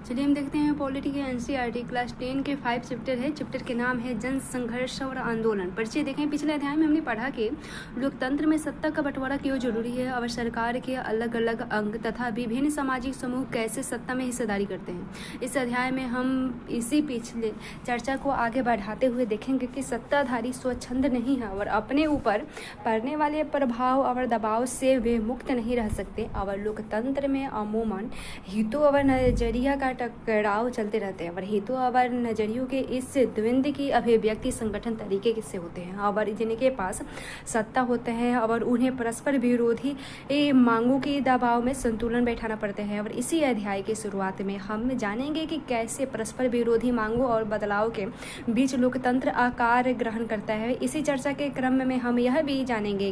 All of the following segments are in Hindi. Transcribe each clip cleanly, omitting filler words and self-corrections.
चलिए हम देखते हैं पॉलिटी के एनसीईआरटी क्लास 10 के 5 चैप्टर है। चैप्टर के नाम है जन संघर्ष और आंदोलन। परिचय देखें, पिछले अध्याय में हमने पढ़ा कि लोकतंत्र में सत्ता का बंटवारा क्यों जरूरी है और सरकार के अलग अलग अंग तथा विभिन्न सामाजिक समूह कैसे सत्ता में हिस्सेदारी करते हैं। इस अध्याय में हम इसी पिछले चर्चा को आगे बढ़ाते हुए देखेंगे कि सत्ताधारी स्वच्छंद नहीं है और अपने ऊपर पड़ने वाले प्रभाव और दबाव से वे मुक्त नहीं रह सकते और लोकतंत्र में अमूमन हितों और नजरिया का टकराव चलते रहते हैं और हितों और नजरियों के इस द्वंद्व की अभिव्यक्ति संगठन तरीके से होते हैं और जिनके पास सत्ता होते हैं और उन्हें परस्पर विरोधी मांगों के दबाव में संतुलन बैठाना पड़ता है। और इसी अध्याय की शुरुआत में हम जानेंगे कि कैसे परस्पर विरोधी मांगों और बदलाव के बीच लोकतंत्र आकार ग्रहण करता है। इसी चर्चा के क्रम में हम यह भी जानेंगे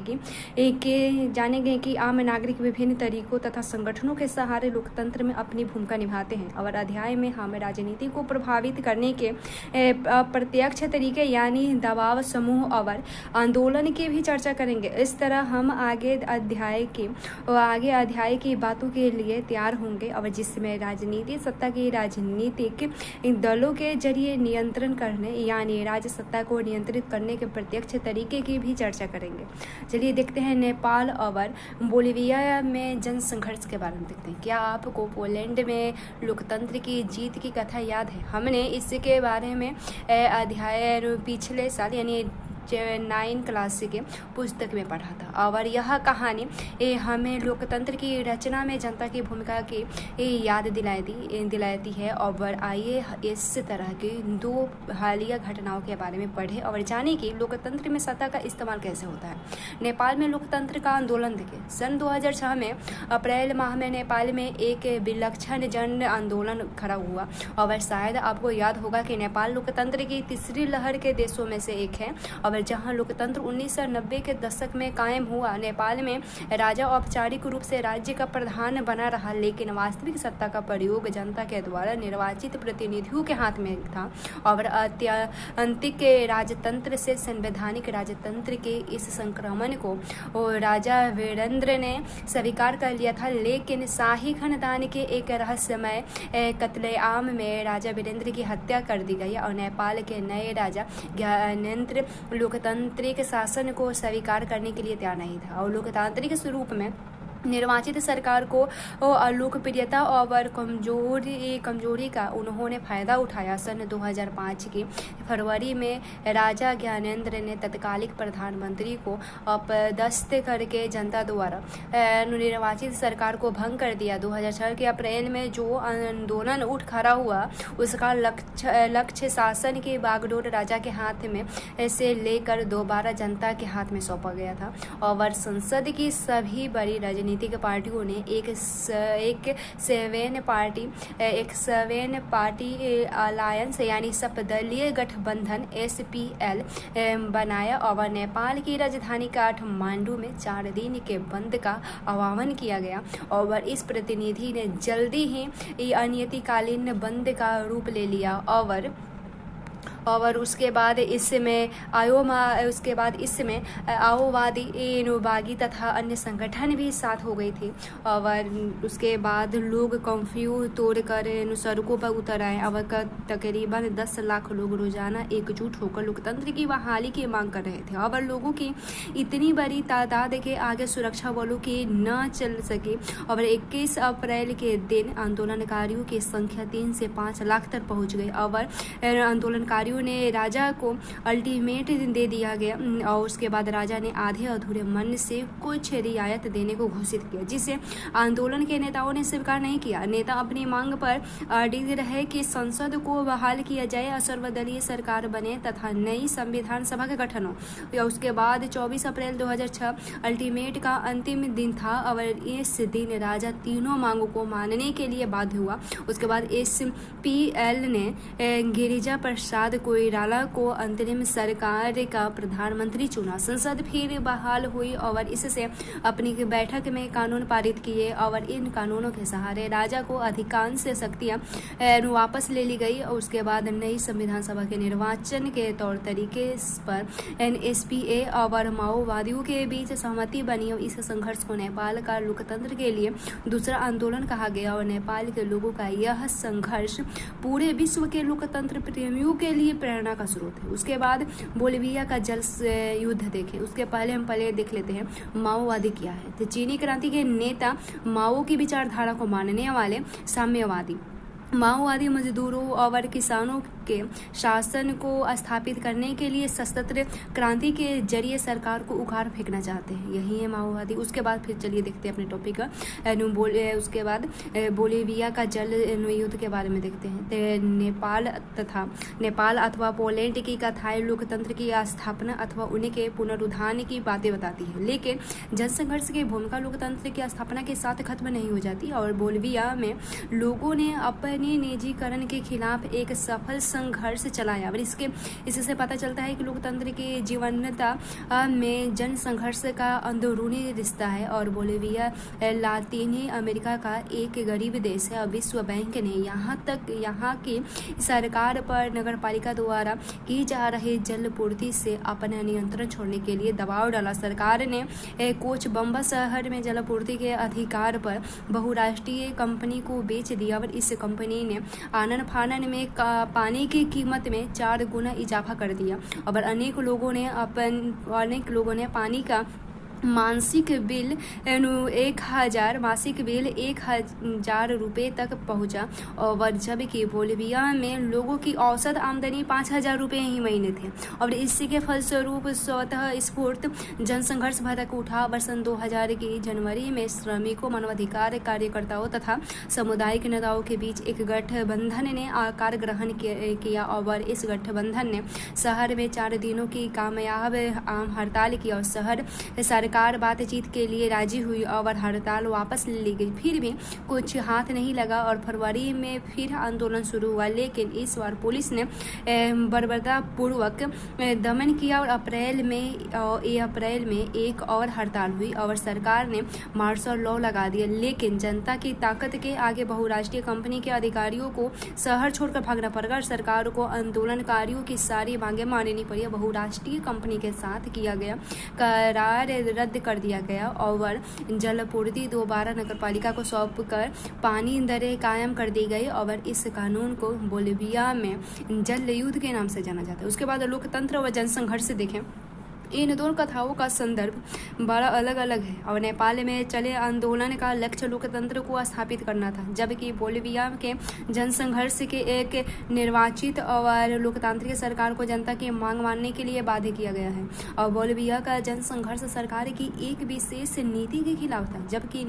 कि आम नागरिक विभिन्न तरीकों तथा संगठनों के सहारे लोकतंत्र में अपनी भूमिका निभाते हैं। और अध्याय में हम राजनीति को प्रभावित करने के प्रत्यक्ष तरीके यानी दबाव समूह और आंदोलन की भी चर्चा करेंगे। इस तरह हम आगे अध्याय की बातों के लिए तैयार होंगे और जिसमें राजनीति सत्ता की राजनीतिक दलों के जरिए नियंत्रण करने यानी राज्य सत्ता को नियंत्रित करने के प्रत्यक्ष तरीके की भी चर्चा करेंगे। चलिए देखते हैं नेपाल और बोलिविया में जन संघर्ष के बारे में देखते हैं। क्या आपको पोलैंड में लोकतंत्र की जीत की कथा याद है? हमने इसके बारे में अध्याय पिछले साल यानी 9 क्लास के पुस्तक में पढ़ा था और यह कहानी हमें लोकतंत्र की रचना में जनता की भूमिका की याद दिलाती है। और आइए इस तरह की 2 हालिया घटनाओं के बारे में पढ़े और जाने कि लोकतंत्र में सत्ता का इस्तेमाल कैसे होता है। नेपाल में लोकतंत्र का आंदोलन देखें। सन 2006 में अप्रैल माह में नेपाल में एक विलक्षण जन आंदोलन खड़ा हुआ और शायद आपको याद होगा कि नेपाल लोकतंत्र की तीसरी लहर के देशों में से एक है और जहां लोकतंत्र 1990 के दशक में कायम हुआ। नेपाल में राजा औपचारिक रूप से राज्य का प्रधान बना रहा लेकिन वास्तविक सत्ता का प्रयोग जनता के द्वारा निर्वाचित प्रतिनिधियों के हाथ में था और आत्यंतिक राजतंत्र से संवैधानिक राजतंत्र के इस संक्रमण को राजा वीरेंद्र ने स्वीकार कर लिया था। लेकिन शाही खानदान के एक रहस्यमय कत्लेआम में राजा वीरेंद्र की हत्या कर दी गई और नेपाल के नए राजा ज्ञानेंद्र लोकतांत्रिक शासन को स्वीकार करने के लिए तैयार नहीं था और लोकतांत्रिक स्वरूप में निर्वाचित सरकार को अलोकप्रियता और कमजोरी का उन्होंने फायदा उठाया। सन 2005 की फरवरी में राजा ज्ञानेंद्र ने तत्कालिक प्रधानमंत्री को अपदस्थ करके जनता द्वारा निर्वाचित सरकार को भंग कर दिया। 2006 के अप्रैल में जो आंदोलन उठ खड़ा हुआ उसका लक्ष्य शासन की बागडोर राजा के हाथ में से लेकर दोबारा जनता के हाथ में सौंपा गया था और संसद की सभी बड़ी राजनीतिक पार्टियों ने एक सेवन पार्टी अलायंस यानी सर्वदलीय गठबंधन SPL बनाया और नेपाल की राजधानी काठमांडू में 4 दिन के बंद का आह्वान किया गया और इस प्रतिनिधि ने जल्दी ही अनियमितकालीन बंद का रूप ले लिया और उसके बाद इसमें आओवादी बागी तथा अन्य संगठन भी साथ हो गई थी और उसके बाद लोग कंफ्यूज तोड़कर सड़कों पर उतर आए और तकरीबन 10 लाख लोग रोजाना एकजुट होकर लोकतंत्र की बहाली की मांग कर रहे थे और लोगों की इतनी बड़ी तादाद के आगे सुरक्षा बलों की न चल सके और 21 अप्रैल के दिन आंदोलनकारियों की संख्या 3 से 5 लाख तक पहुंच गई और आंदोलनकारियों ने राजा को अल्टीमेट दे दिया गया और उसके बाद राजा ने आधे अधूरे मन से कुछ रियायत देने को घोषित किया जिसे आंदोलन के नेताओं ने स्वीकार नहीं किया। नेता अपनी मांग पर अड़िग रहे कि संसद को बहाल किया जाए, सर्वदलीय सरकार बने तथा नई संविधान सभा का गठन हो। उसके बाद 24 अप्रैल 2006 अल्टीमेट का अंतिम दिन था और इस दिन राजा तीनों मांगों को मानने के लिए बाध्य हुआ। उसके बाद SPL ने गिरिजा प्रसाद कोइराला को अंतरिम सरकार का प्रधानमंत्री चुना। संसद फिर बहाल हुई और इससे अपनी बैठक में कानून पारित किए और इन कानूनों के सहारे राजा को अधिकांश शक्तियां वापस ले ली गई। और उसके बाद नई संविधान सभा के निर्वाचन के तौर तरीके पर एनएसपीए और माओवादियों के बीच सहमति बनी और इस संघर्ष को नेपाल का लोकतंत्र के लिए दूसरा आंदोलन कहा गया। और नेपाल के लोगों का यह संघर्ष पूरे विश्व के लोकतंत्र प्रेमियों के लिए प्रेरणा का स्रोत है। उसके बाद बोलिविया का जल युद्ध देखें, उसके पहले हम देख लेते हैं माओवादी क्या है। तो चीनी क्रांति के नेता माओ की विचारधारा को मानने वाले साम्यवादी माओवादी मजदूरों और किसानों के शासन को स्थापित करने के लिए सशस्त्र क्रांति के जरिए सरकार को उखाड़ फेंकना चाहते हैं। यही है माओवादी। उसके बाद फिर चलिए देखते हैं अपने टॉपिक का। उसके बाद बोलिविया का जल युद्ध के बारे में देखते हैं। तो नेपाल अथवा पोलैंड की कथाएं लोकतंत्र की स्थापना अथवा उन्हीं के पुनरुत्थान की बातें बताती है, लेकिन जनसंघर्ष की भूमिका लोकतंत्र की स्थापना के साथ खत्म नहीं हो जाती। और बोलिविया में लोगों ने अपने निजीकरण के खिलाफ एक सफल संघर्ष चलाया। और इससे पता चलता है कि लोकतंत्र की जीवंतता में जन संघर्ष का अंदरूनी रिश्ता है। और बोलिविया लातीनी अमेरिका का एक गरीब देश है और विश्व बैंक ने यहाँ की सरकार पर नगरपालिका द्वारा की जा रही जलपूर्ति से अपना नियंत्रण छोड़ने के लिए दबाव डाला। सरकार ने कोचबम्बा शहर में जलपूर्ति के अधिकार पर बहुराष्ट्रीय कंपनी को बेच दिया और इस कंपनी ने आनन फानन में पानी की कीमत में 4 गुना इजाफा कर दिया। और अनेक लोगों ने पानी का मासिक बिल 1,000 रुपये तक पहुंचा। और जबकि बोलिविया में लोगों की औसत आमदनी 5,000 रुपये ही महीने थे। और इसी के फलस्वरूप स्वतः स्फूर्त जनसंघर्ष भड़क उठा। वर्ष 2000 की जनवरी में श्रमिकों, मानवाधिकार कार्यकर्ताओं तथा सामुदायिक नेताओं के बीच एक गठबंधन ने आकार ग्रहण किया। और इस गठबंधन ने शहर में 4 दिनों की कामयाब आम हड़ताल की और सरकार बातचीत के लिए राजी हुई और हड़ताल वापस ली गई। फिर भी कुछ हाथ नहीं लगा और फरवरी में फिर आंदोलन शुरू हुआ, लेकिन इस बार पुलिस ने बर्बरतापूर्वक दमन किया। और अप्रैल में एक और हड़ताल हुई और सरकार ने मार्शल लॉ लगा दिया। लेकिन जनता की ताकत के आगे बहुराष्ट्रीय कंपनी के अधिकारियों को शहर छोड़कर भागना पड़ा। सरकार को आंदोलनकारियों की सारी मांगें माननी पड़ी। बहुराष्ट्रीय कंपनी के साथ किया गया करार रद्द कर दिया गया और जलपूर्ति दोबारा नगरपालिका को सौंप कर पानी दरें कायम कर दी गई। और इस कानून को बोलिविया में जल युद्ध के नाम से जाना जाता है। उसके बाद लोकतंत्र व जनसंघर्ष से देखें। इन दोनों कथाओं का संदर्भ बड़ा अलग अलग है। और नेपाल में चले आंदोलन का लक्ष्य लोकतंत्र को स्थापित करना था, जबकि बोलिविया के जनसंघर्ष के एक निर्वाचित और लोकतांत्रिक सरकार को जनता की मांग मानने के लिए बाध्य किया गया है। और बोलिविया का जनसंघर्ष सरकार की एक विशेष नीति के खिलाफ था, जबकि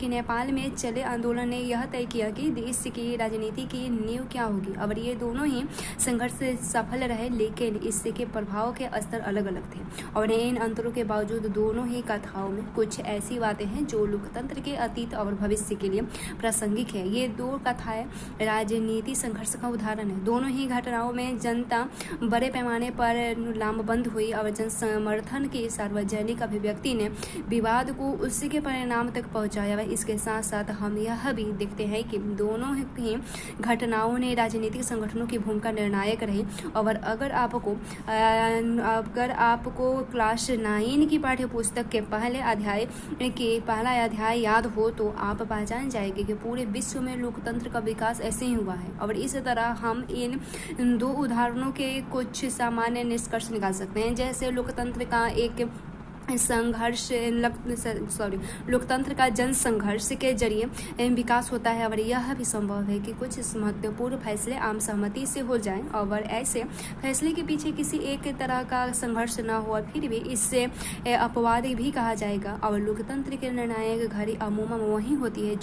नेपाल में चले आंदोलन ने यह तय किया कि देश की राजनीति की नींव क्या होगी। और ये दोनों ही संघर्ष सफल रहे, लेकिन इसके प्रभाव के स्तर अलग थे। और इन अंतरों के बावजूद दोनों ही कथाओं में कुछ ऐसी बातें हैं जो लोकतंत्र के अतीत और भविष्य के लिए प्रासंगिक है। ये 2 कथाएं राजनीति संघर्ष का उदाहरण है। दोनों ही घटनाओं में जनता बड़े पैमाने पर लामबंद हुई और जन समर्थन की सार्वजनिक अभिव्यक्ति ने विवाद को उसी के परिणाम तक पहुंचाया। इसके साथ साथ हम यह भी देखते हैं कि दोनों ही घटनाओं ने राजनीतिक संगठनों की भूमिका निर्णायक रही। और अगर आपको क्लास 9 की पाठ्य पुस्तक के पहला अध्याय याद हो तो आप पहचान जाएंगे कि पूरे विश्व में लोकतंत्र का विकास ऐसे ही हुआ है। और इस तरह हम इन 2 उदाहरणों के कुछ सामान्य निष्कर्ष निकाल सकते हैं। जैसे लोकतंत्र का लोकतंत्र का जनसंघर्ष के जरिए विकास होता है। और यह भी संभव है कि कुछ महत्वपूर्ण फैसले आम सहमति से हो जाएं और ऐसे फैसले के पीछे किसी एक तरह का संघर्ष न हो, फिर भी इससे अपवाद भी कहा जाएगा। और लोकतंत्र के निर्णायक घड़ी अमूमन वही होती है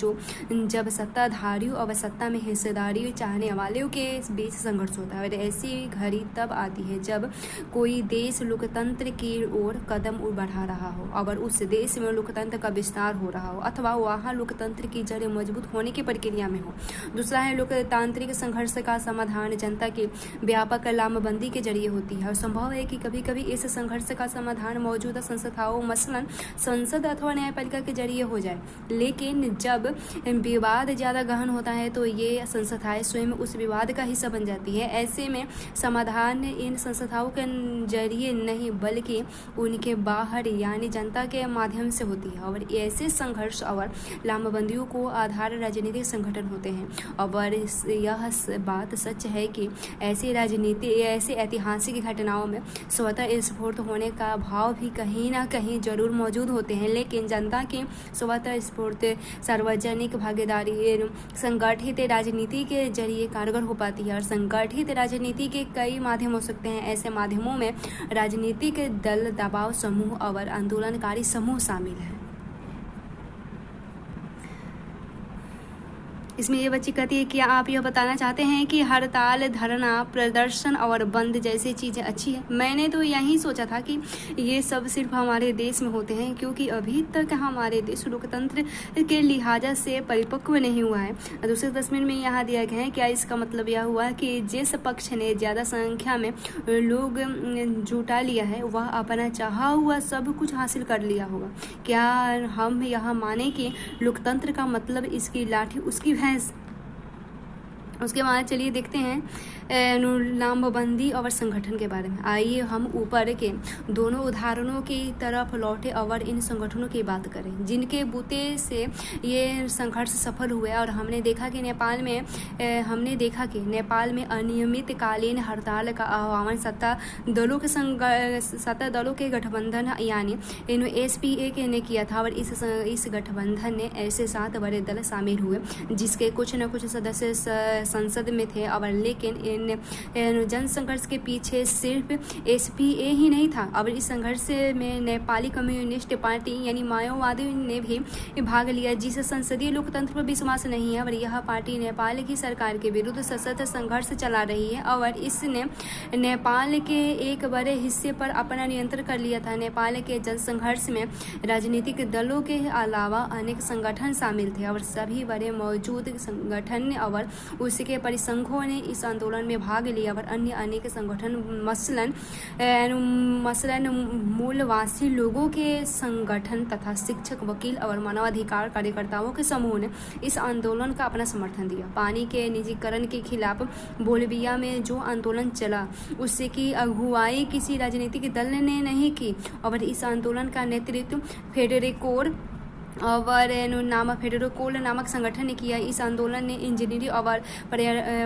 जब सत्ताधारियों और सत्ता में हिस्सेदारी चाहने वालों के बीच संघर्ष होता है। और ऐसी घड़ी तब आती है जब कोई देश लोकतंत्र की ओर कदम बढ़ाता बढ़ा रहा हो, और उस देश में लोकतंत्र का विस्तार हो रहा हो, अथवा वहाँ लोकतंत्र की जड़ें मजबूत होने की प्रक्रिया में हो। दूसरा है लोकतांत्रिक संघर्ष का समाधान जनता की व्यापक लामबंदी के जरिए होती है, और संभव है कि कभी कभी इस संघर्ष का समाधान मौजूदा संस्थाओं मसलन संसद अथवा न्यायपालिका के जरिए हो जाए। लेकिन जब विवाद ज़्यादा गहन होता है तो ये संस्थाएं स्वयं उस विवाद का हिस्सा बन जाती है। ऐसे में समाधान इन संस्थाओं के जरिए नहीं बल्कि उनके बाहर यानी जनता के माध्यम से होती है, और ऐसे संघर्ष और लामबंदियों को आधार राजनीतिक संगठन होते हैं। और यह बात सच है कि ऐसे ऐतिहासिक घटनाओं में स्वतः स्फूर्त होने का भाव भी कहीं ना कहीं जरूर मौजूद होते हैं, लेकिन जनता की स्वतः स्फूर्त सार्वजनिक भागीदारी संगठित राजनीति के जरिए कारगर हो पाती है। और संगठित राजनीति के कई माध्यम हो सकते हैं। ऐसे माध्यमों में राजनीतिक दल, दबाव समूह और आंदोलनकारी समूह शामिल हैं। इसमें ये बच्ची कहती है कि आप यह बताना चाहते हैं कि हड़ताल, धरना, प्रदर्शन और बंद जैसी चीज़ें अच्छी है। मैंने तो यही सोचा था कि ये सब सिर्फ हमारे देश में होते हैं, क्योंकि अभी तक हमारे देश लोकतंत्र के लिहाजा से परिपक्व नहीं हुआ है। दूसरे तस्वीर में यहाँ दिया गया है, क्या इसका मतलब यह हुआ कि जिस पक्ष ने ज़्यादा संख्या में लोग जुटा लिया है वह अपना चाहा हुआ सब कुछ हासिल कर लिया होगा? क्या हम यह माने कि लोकतंत्र का मतलब इसकी लाठी उसकी भैंस? उसके बाद चलिए देखते हैं लामबंदी और संगठन के बारे में। आइए हम ऊपर के दोनों उदाहरणों की तरफ लौटे और इन संगठनों की बात करें जिनके बूते से ये संघर्ष सफल हुए। और हमने देखा कि नेपाल में अनियमित कालीन हड़ताल का आह्वान सत्ता दलों के गठबंधन यानी SPA ने किया था, और इस गठबंधन ने ऐसे 7 बड़े दल शामिल हुए जिसके कुछ न कुछ सदस्य संसद में थे। और लेकिन जन संघर्ष के पीछे सिर्फ SPA ही नहीं था, और इस संघर्ष में नेपाली कम्युनिस्ट पार्टी यानी माओवादी ने भी भाग लिया, जिसे संसदीय लोकतंत्र पर विश्वास नहीं है। और यह पार्टी नेपाल की सरकार के विरुद्ध सशक्त संघर्ष चला रही है, और इसने नेपाल के एक बड़े हिस्से पर अपना नियंत्रण कर लिया था। नेपाल के जन संघर्ष में राजनीतिक दलों के अलावा अनेक संगठन शामिल थे, और सभी बड़े मौजूद संगठन और उसके परिसंघों ने इस आंदोलन में भाग लिया। और अन्य अनेक संगठन मसलन मूलवासी लोगों के संगठन तथा शिक्षक, वकील और मानवाधिकार कार्यकर्ताओं के समूह ने इस आंदोलन का अपना समर्थन दिया। पानी के निजीकरण के खिलाफ बोलिविया में जो आंदोलन चला उससे की अगुवाई किसी राजनीतिक दल ने नहीं की, और इस आंदोलन का नेतृत्व फेडरेकोल नामक संगठन ने किया। इस आंदोलन ने इंजीनियरिंग और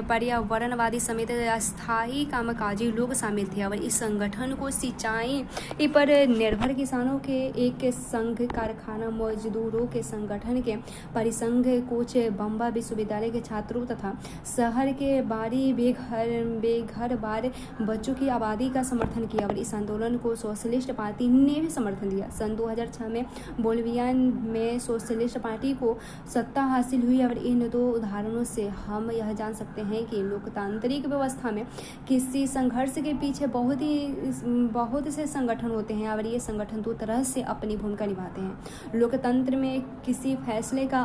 पर्यावरणवादी समेत अस्थायी कामकाजी लोग शामिल थे, और इस संगठन को सिंचाई पर निर्भर किसानों के एक संघ, कारखाना मजदूरों के संगठन के परिसंघ, कोच बम्बा विश्वविद्यालय के छात्रों तथा शहर के बारी बेघर बार बच्चों की आबादी का समर्थन किया। और इस आंदोलन को सोशलिस्ट पार्टी ने भी समर्थन दिया। सन 2006 में बोलिविया में सोशलिस्ट पार्टी को सत्ता हासिल हुई। और इन 2 उदाहरणों से हम यह जान सकते हैं कि लोकतांत्रिक व्यवस्था में किसी संघर्ष के पीछे बहुत से संगठन होते हैं, और ये संगठन 2 तरह से अपनी भूमिका निभाते हैं। लोकतंत्र में किसी फैसले का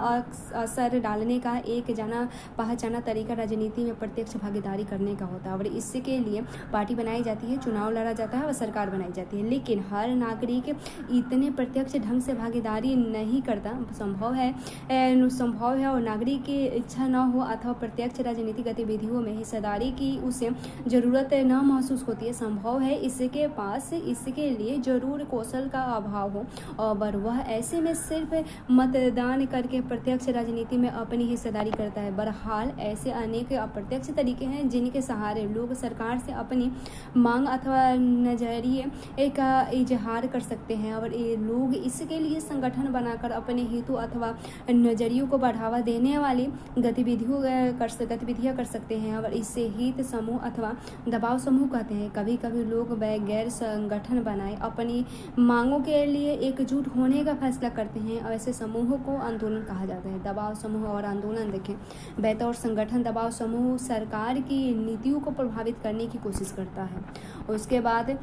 असर डालने का एक जाना पहचाना तरीका राजनीति में प्रत्यक्ष भागीदारी करने का होता है, और इसके लिए पार्टी बनाई जाती है, चुनाव लड़ा जाता है और सरकार बनाई जाती है। लेकिन हर नागरिक इतने प्रत्यक्ष ढंग से भागीदारी नहीं करता। संभव है और नागरिक की इच्छा न हो अथवा प्रत्यक्ष राजनीतिक गतिविधियों में हिस्सेदारी की उसे जरूरत न महसूस होती है। संभव है इसके पास इसके लिए जरूर कौशल का अभाव हो, और वह ऐसे में सिर्फ मतदान करके प्रत्यक्ष राजनीति में अपनी हिस्सेदारी करता है। बहरहाल ऐसे अनेक अप्रत्यक्ष तरीके हैं जिनके सहारे लोग सरकार से अपनी मांग अथवा नजरिए का इजहार कर सकते हैं, और ये लोग इसके लिए संगठन बनाकर अपने हेतु अथवा नजरियों को बढ़ावा देने वाली गतिविधियां कर सकते हैं, और इससे हित समूह अथवा दबाव समूह कहते हैं। कभी कभी लोग गैर संगठन बनाए अपनी मांगों के लिए एकजुट होने का फैसला करते हैं, और ऐसे समूह को आंदोलन कहा जाता है। दबाव समूह और आंदोलन देखें। बतौर संगठन दबाव समूह सरकार की नीतियों को प्रभावित करने की कोशिश करता है। उसके बाद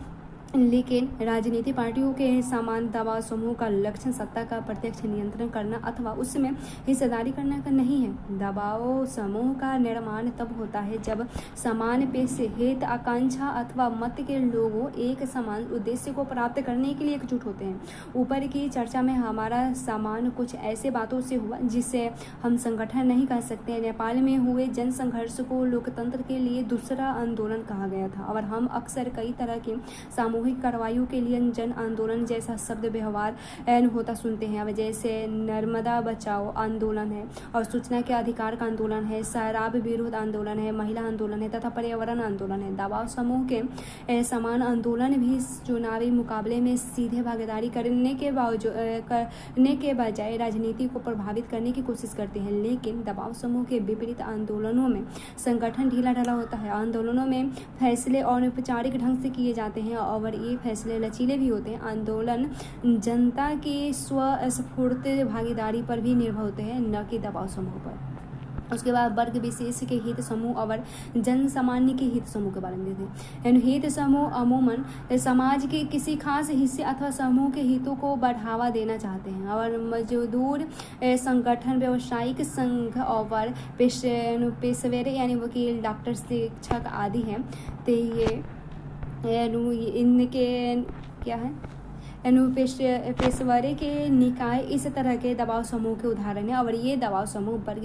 लेकिन राजनीतिक पार्टियों के समान दबाव समूह का लक्ष्य सत्ता का प्रत्यक्ष नियंत्रण करना अथवा उसमें हिस्सेदारी करना का नहीं है। दबाव समूह का निर्माण तब होता है जब समान पेशे, हित, आकांक्षा अथवा मत के लोगों एक समान उद्देश्य को प्राप्त करने के लिए एकजुट होते हैं। ऊपर की चर्चा में हमारा समान कुछ ऐसे बातों से हुआ जिसे हम संगठन नहीं कह सकते। नेपाल में हुए जन संघर्ष को लोकतंत्र के लिए दूसरा आंदोलन कहा गया था और हम अक्सर कई तरह के सामूहिक कार्रवाइयों के लिए जन आंदोलन जैसा शब्द व्यवहार होता सुनते हैं। अब जैसे नर्मदा बचाओ आंदोलन है और सूचना के अधिकार का आंदोलन है, शराब विरोध आंदोलन है, महिला आंदोलन है तथा पर्यावरण आंदोलन है। दबाव समूह के समान आंदोलन भी चुनावी मुकाबले में सीधे भागीदारी करने के बजाय राजनीति को प्रभावित करने की कोशिश करते हैं। लेकिन दबाव समूह के विपरीत आंदोलनों में संगठन ढीला ढाला होता है। आंदोलनों में फैसले औपचारिक ढंग से किए जाते हैं और ये फैसले लचीले भी होते हैं। आंदोलन जनता की स्वस्फूर्त भागीदारी पर भी निर्भर होते हैं, न कि दबाव समूह पर। उसके बाद वर्ग विशेष के हित समूह और जन सामान्य के हित समूह के बारे में देखते हैं। हित समूह अमूमन समाज के किसी खास हिस्से अथवा समूह के हितों को बढ़ावा देना चाहते हैं और मजदूर संगठन, व्यावसायिक संघ और पेशेवर यानी वकील, डॉक्टर, शिक्षक आदि हैं। तो ये इनके क्या है पेशेवरे के निकाय इस तरह के दबाव समूह के उदाहरण है और ये दबाव समूह वर्ग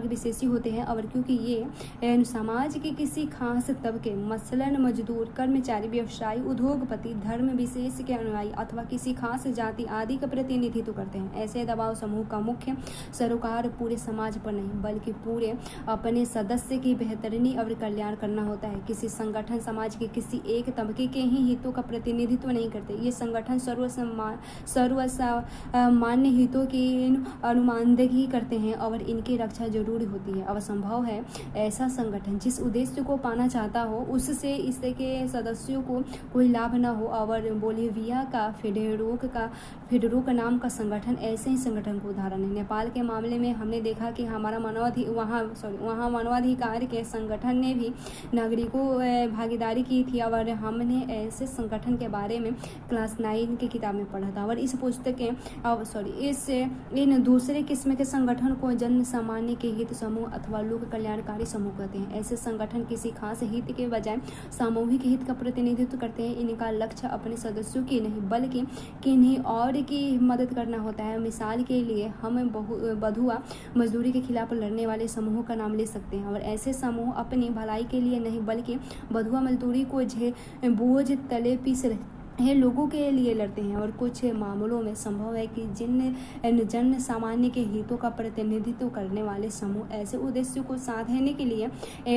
विशेषी होते हैं और क्योंकि ये समाज के किसी खास तबके मसलन मजदूर, कर्मचारी, व्यवसायी, उद्योगपति, धर्म विशेष के अनुयायी अथवा किसी खास जाति आदि का प्रतिनिधित्व करते हैं। ऐसे दबाव समूह का मुख्य सरोकार पूरे समाज पर नहीं बल्कि पूरे अपने सदस्य की बेहतरीनी और कल्याण करना होता है। किसी संगठन समाज के किसी एक तबके के ही हितों का प्रतिनिधित्व नहीं करते। ये संगठन सर्वसामान्य हितों की अनुमानदगी करते हैं और इनकी रक्षा जरूरी होती है। अब संभव है ऐसा संगठन जिस उद्देश्य को पाना चाहता हो उससे इसके सदस्यों को कोई लाभ न हो। और बोलिविया का फेडरोक नाम का संगठन ऐसे ही संगठन का उदाहरण है। नेपाल के मामले में हमने देखा कि हमारा वहाँ मानवाधिकार के संगठन ने भी नागरिकों भागीदारी की थी और हमने ऐसे संगठन के बारे में क्लास 9 की किताब में पढ़ा था। और इस पुस्तक के इन दूसरे किस्म के संगठन को जन सामान्य के हित समूह अथवा लोक कल्याणकारी समूह कहते हैं। ऐसे संगठन किसी खास हित के बजाय सामूहिक हित का प्रतिनिधित्व करते हैं। इनका लक्ष्य अपने सदस्यों की नहीं बल्कि किन्हीं और की मदद करना होता है। मिसाल के लिए हम बधुआ मजदूरी के खिलाफ लड़ने वाले समूहों का नाम ले सकते हैं और ऐसे समूह अपनी भलाई के लिए नहीं बल्कि बधुआ मजदूरी को बोझ तले पीस लोगों के लिए लड़ते हैं। और कुछ मामलों में संभव है कि जिन जन सामान्य के हितों का प्रतिनिधित्व करने वाले समूह ऐसे उद्देश्यों को साधने के लिए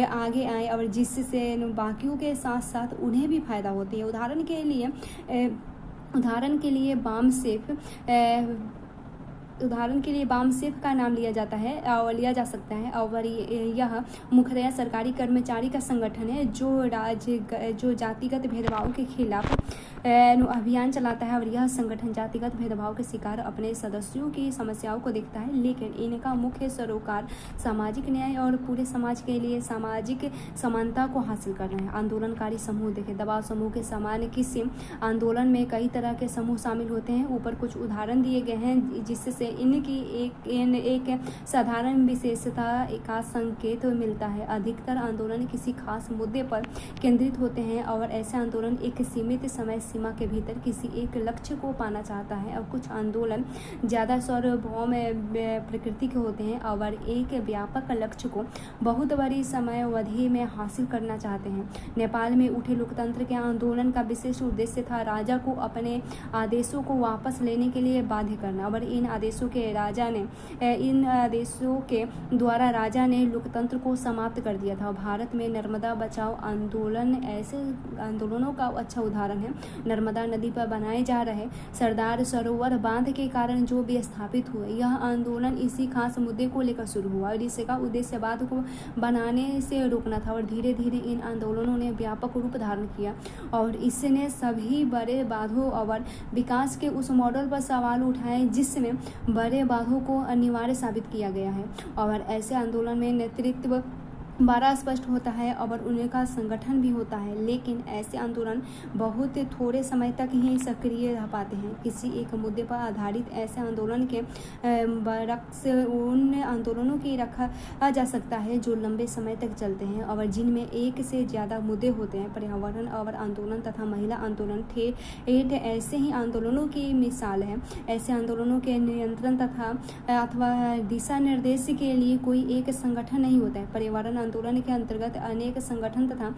आगे आए और जिससे बाकियों के साथ साथ उन्हें भी फायदा होती है। उदाहरण के लिए बामसेफ का नाम लिया जा सकता है और यह मुख्यतः सरकारी कर्मचारी का संगठन है जो जातिगत भेदभाव के खिलाफ अभियान चलाता है और यह संगठन जातिगत भेदभाव के शिकार अपने सदस्यों की समस्याओं को देखता है। लेकिन इनका मुख्य सरोकार सामाजिक न्याय और पूरे समाज के लिए सामाजिक समानता को हासिल करना है। आंदोलनकारी समूह देखें। दबाव समूह के समान किसी आंदोलन में कई तरह के समूह शामिल होते हैं। ऊपर कुछ उदाहरण दिए गए हैं जिससे इनकी एक साधारण विशेषता का संकेत मिलता है। अधिकतर आंदोलन किसी खास मुद्दे पर केंद्रित होते हैं और ऐसे आंदोलन एक सीमित समय सीमा के भीतर किसी एक लक्ष्य को पाना चाहता है और कुछ आंदोलन ज़्यादा सार्वभौम प्रकृति के होते हैं और एक व्यापक लक्ष्य को बहुत बड़ी समय अवधि में हासिल करना चाहते हैं। नेपाल में उठे लोकतंत्र के आंदोलन का विशेष उद्देश्य था राजा को अपने आदेशों को वापस लेने के लिए बाध्य करना और इन आदेशों के द्वारा राजा ने लोकतंत्र को समाप्त कर दिया था। भारत में नर्मदा बचाओ आंदोलन ऐसे आंदोलनों का अच्छा उदाहरण है। नर्मदा नदी पर बनाए जा रहे सरदार सरोवर बांध के कारण जो भी स्थापित हुए, यह आंदोलन इसी खास मुद्दे को लेकर शुरू हुआ और इसका उद्देश्य बांध को बनाने से रोकना था। और धीरे धीरे इन आंदोलनों ने व्यापक रूप धारण किया और इसने सभी बड़े बांधों और विकास के उस मॉडल पर सवाल उठाए जिसमें बड़े बांधों को अनिवार्य साबित किया गया है। और ऐसे आंदोलन में नेतृत्व बड़ा स्पष्ट होता है और उनका संगठन भी होता है, लेकिन ऐसे आंदोलन बहुत थोड़े समय तक ही सक्रिय रह पाते हैं। किसी एक मुद्दे पर आधारित ऐसे आंदोलन के बरक्स उन आंदोलनों की रखा जा सकता है जो लंबे समय तक चलते हैं और जिनमें एक से ज़्यादा मुद्दे होते हैं। पर्यावरण और आंदोलन तथा महिला आंदोलन ठेठ ऐसे ही आंदोलनों की मिसाल है। ऐसे आंदोलनों के नियंत्रण तथा अथवा दिशा निर्देश के लिए कोई एक संगठन नहीं होता है। पर्यावरण आंदोलन के अंतर्गत अनेक संगठन तथा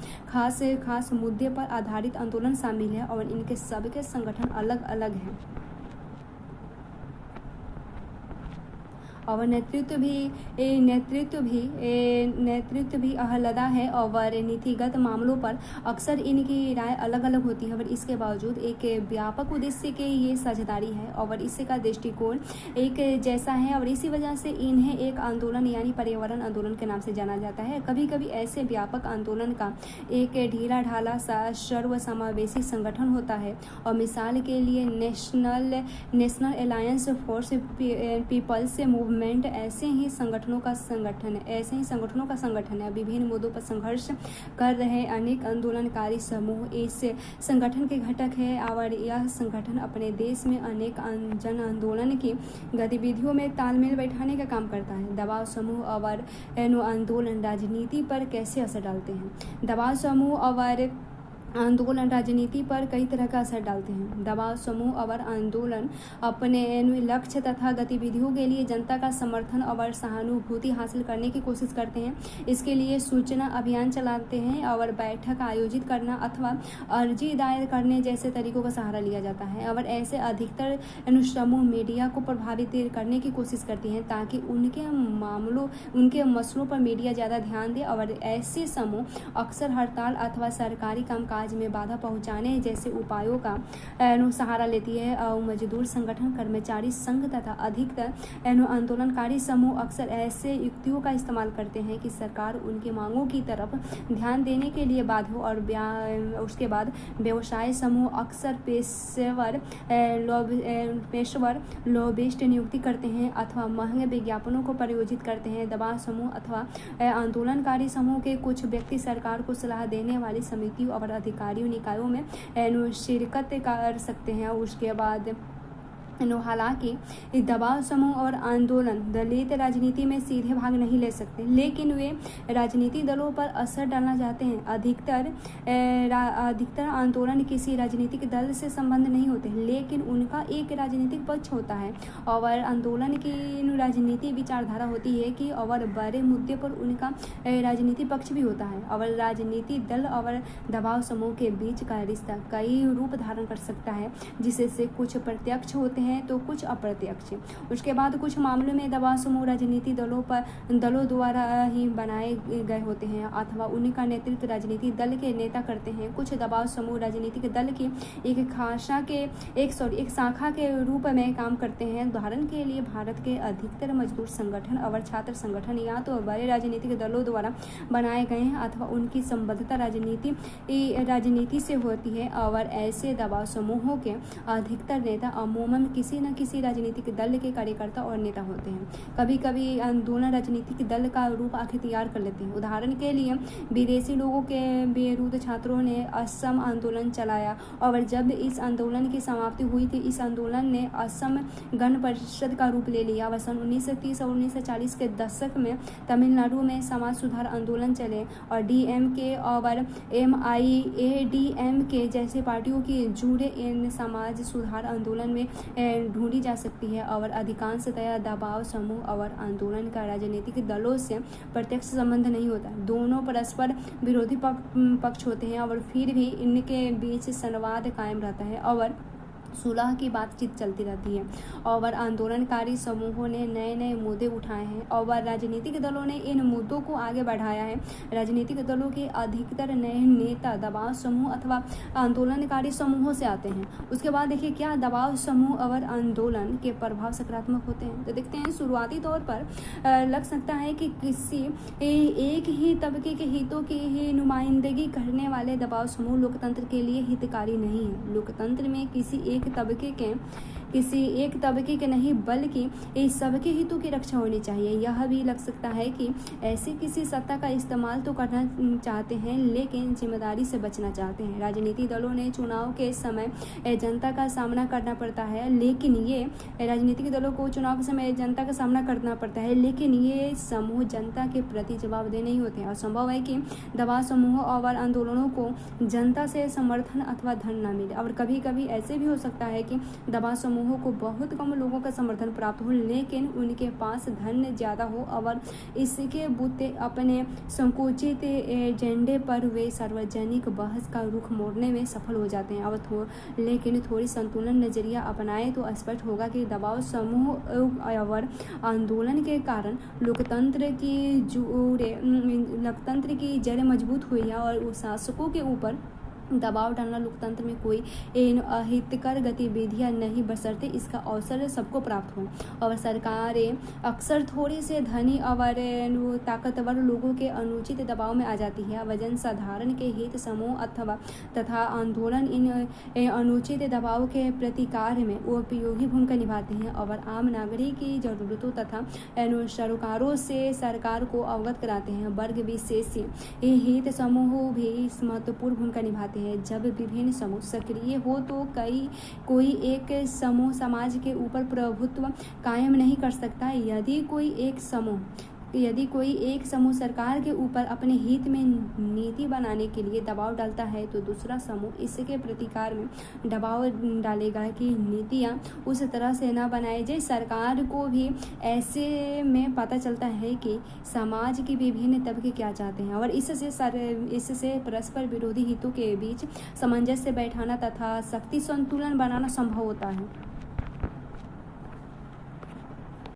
खास मुद्दे पर आधारित आंदोलन शामिल है और इनके सबके संगठन अलग अलग हैं और नेतृत्व भी अलग है और नीतिगत मामलों पर अक्सर इनकी राय अलग अलग होती है और इसके बावजूद एक व्यापक उद्देश्य के ये साझेदारी है और इसका दृष्टिकोण एक जैसा है और इसी वजह से इन्हें एक आंदोलन यानी पर्यावरण आंदोलन के नाम से जाना जाता है। कभी कभी ऐसे व्यापक आंदोलन का एक ढीला ढाला सर्वसमावेशी संगठन होता है और मिसाल के लिए national alliance for people's movement ऐसे ही संगठनों का संगठन है। विभिन्न मुद्दों पर संघर्ष कर रहे अनेक आंदोलनकारी समूह इस संगठन के घटक है और यह संगठन अपने देश में अनेक जन आंदोलन की गतिविधियों में तालमेल बैठाने का काम करता है। दबाव समूह और आंदोलन राजनीति पर कैसे असर डालते हैं? दबाव समूह और आंदोलन राजनीति पर कई तरह का असर डालते हैं। दबाव समूह और आंदोलन अपने लक्ष्य तथा गतिविधियों के लिए जनता का समर्थन और सहानुभूति हासिल करने की कोशिश करते हैं। इसके लिए सूचना अभियान चलाते हैं और बैठक आयोजित करना अथवा अर्जी दायर करने जैसे तरीकों का सहारा लिया जाता है और ऐसे अधिकतर समूह मीडिया को प्रभावित करने की कोशिश करती हैं ताकि उनके मसलों पर मीडिया ज़्यादा ध्यान दे और ऐसे समूह अक्सर हड़ताल अथवा सरकारी कामकाज में बाधा पहुंचाने जैसे उपायों का सहारा लेती है। और मजदूर संगठन, कर्मचारी संघ तथा अधिकतर आंदोलनकारी समूह अक्सर ऐसे युक्तियों का इस्तेमाल करते हैं कि सरकार उनकी मांगों की तरफ ध्यान देने के लिए बाध्य हो। और उसके बाद व्यवसाय समूह अक्सर पेशेवर लॉबिस्ट नियुक्ति करते हैं अथवा महंगे विज्ञापनों को प्रायोजित करते हैं। दबाव समूह अथवा आंदोलनकारी समूह के कुछ व्यक्ति सरकार को सलाह देने वाली समितियों और अधिकारियों निकायों में शिरकत कर सकते हैं। उसके बाद हालांकि दबाव समूह और आंदोलन दलित राजनीति में सीधे भाग नहीं ले सकते, लेकिन वे राजनीतिक दलों पर असर डालना चाहते हैं। अधिकतर आंदोलन किसी राजनीतिक दल से संबंध नहीं होते, लेकिन उनका एक राजनीतिक पक्ष होता है और आंदोलन की राजनीति विचारधारा होती है कि और बड़े मुद्दे पर उनका राजनीतिक पक्ष भी होता है। और राजनीतिक दल और दबाव समूह के बीच का रिश्ता कई रूप धारण कर सकता है, जिससे कुछ प्रत्यक्ष होते हैं तो कुछ अप्रत्यक्ष। उसके बाद कुछ मामलों में दबाव समूह राजनीतिक दलों द्वारा ही बनाए गए होते हैं अथवा उनका नेतृत्व राजनीतिक दल के नेता करते हैं। कुछ दबाव समूह राजनीतिक दल की एक शाखा के रूप में काम करते हैं। उदाहरण के लिए भारत के अधिकतर मजदूर संगठन और छात्र संगठन या तो बड़े राजनीतिक दलों द्वारा बनाए गए हैं अथवा उनकी संबद्धता राजनीति से होती है और ऐसे दबाव समूहों के अधिकतर नेता अमूमन किसी न किसी राजनीतिक दल के कार्यकर्ता और नेता होते हैं। कभी कभी आंदोलन राजनीतिक दल का रूप अख्तियार कर लेते हैं। उदाहरण के लिए विदेशी लोगों के विरुद्ध छात्रों ने असम आंदोलन चलाया और जब इस आंदोलन की समाप्ति हुई थी, इस आंदोलन ने असम गण परिषद का रूप ले लिया। सन 1930 और 1940 के दशक में तमिलनाडु में समाज सुधार आंदोलन चले और DMK और MIADMK जैसे पार्टियों की जुड़े इन समाज सुधार आंदोलन में ढूंढी जा सकती है। और अधिकांशतः दबाव समूह और आंदोलन का राजनीतिक दलों से प्रत्यक्ष संबंध नहीं होता। दोनों परस्पर विरोधी पक्ष होते हैं और फिर भी इनके बीच संवाद कायम रहता है और सुलह की बातचीत चलती रहती है। और आंदोलनकारी समूहों ने नए नए मुद्दे उठाए हैं और राजनीतिक दलों ने इन मुद्दों को आगे बढ़ाया है। राजनीतिक दलों के अधिकतर नए नेता दबाव समूह अथवा आंदोलनकारी समूहों से आते हैं। उसके बाद देखिए क्या दबाव समूह और आंदोलन के प्रभाव सकारात्मक होते हैं। तो देखते हैं शुरुआती तौर पर लग सकता है कि किसी एक ही तबके के हितों की ही नुमाइंदगी करने वाले दबाव समूह लोकतंत्र के लिए हितकारी नहीं है। लोकतंत्र में किसी एक तबके के किसी एक तबके के नहीं बल्कि इस सबके हितों की रक्षा होनी चाहिए। यह भी लग सकता है कि ऐसे किसी सत्ता का इस्तेमाल तो करना चाहते हैं लेकिन जिम्मेदारी से बचना चाहते हैं। राजनीतिक दलों ने चुनाव के समय जनता का सामना करना पड़ता है, लेकिन ये राजनीतिक दलों को चुनाव के समय जनता का सामना करना पड़ता है, लेकिन ये समूह जनता के प्रति जवाबदेह नहीं होते हैं। और संभव है कि दबाव समूहों और आंदोलनों को जनता से समर्थन अथवा धन न मिले, और कभी कभी ऐसे भी हो सकता है कि दबाव समूहों को बहुत कम लोगों का समर्थन प्राप्त हो लेकिन उनके पास धन ज़्यादा हो और इसके बुते अपने संकुचित एजेंडे पर वे सार्वजनिक बहस का रुख मोड़ने में सफल हो जाते हैं। और लेकिन थोड़ी संतुलन नजरिया अपनाएं तो स्पष्ट होगा कि दबाव समूह और आंदोलन के कारण लोकतंत्र की जड़ मजबूत हुई है और शासकों के ऊपर दबाव डालना लोकतंत्र में कोई अहितकर गतिविधियां नहीं बशर्ते इसका अवसर सबको प्राप्त हो। और सरकारें अक्सर थोड़े से धनी और ताकतवर लोगों के अनुचित दबाव में आ जाती है। वजन साधारण के हित समूह अथवा तथा आंदोलन इन अनुचित दबाव के प्रतिकार में उपयोगी भूमिका निभाते हैं और आम नागरिक की जरूरतों तथा सरोकारों से सरकार को अवगत कराते हैं। वर्ग विशेष हित समूह भी महत्वपूर्ण भूमिका निभाते हैं। जब विभिन्न समूह सक्रिय हो तो कोई एक समूह समाज के ऊपर प्रभुत्व कायम नहीं कर सकता। यदि कोई एक समूह सरकार के ऊपर अपने हित में नीति बनाने के लिए दबाव डालता है तो दूसरा समूह इसके प्रतिकार में दबाव डालेगा कि नीतियां उस तरह से न बनाए जाए। सरकार को भी ऐसे में पता चलता है कि समाज के विभिन्न तबके क्या चाहते हैं और इससे परस्पर विरोधी हितों के बीच सामंजस्य बैठाना तथा शक्ति संतुलन बनाना संभव होता है।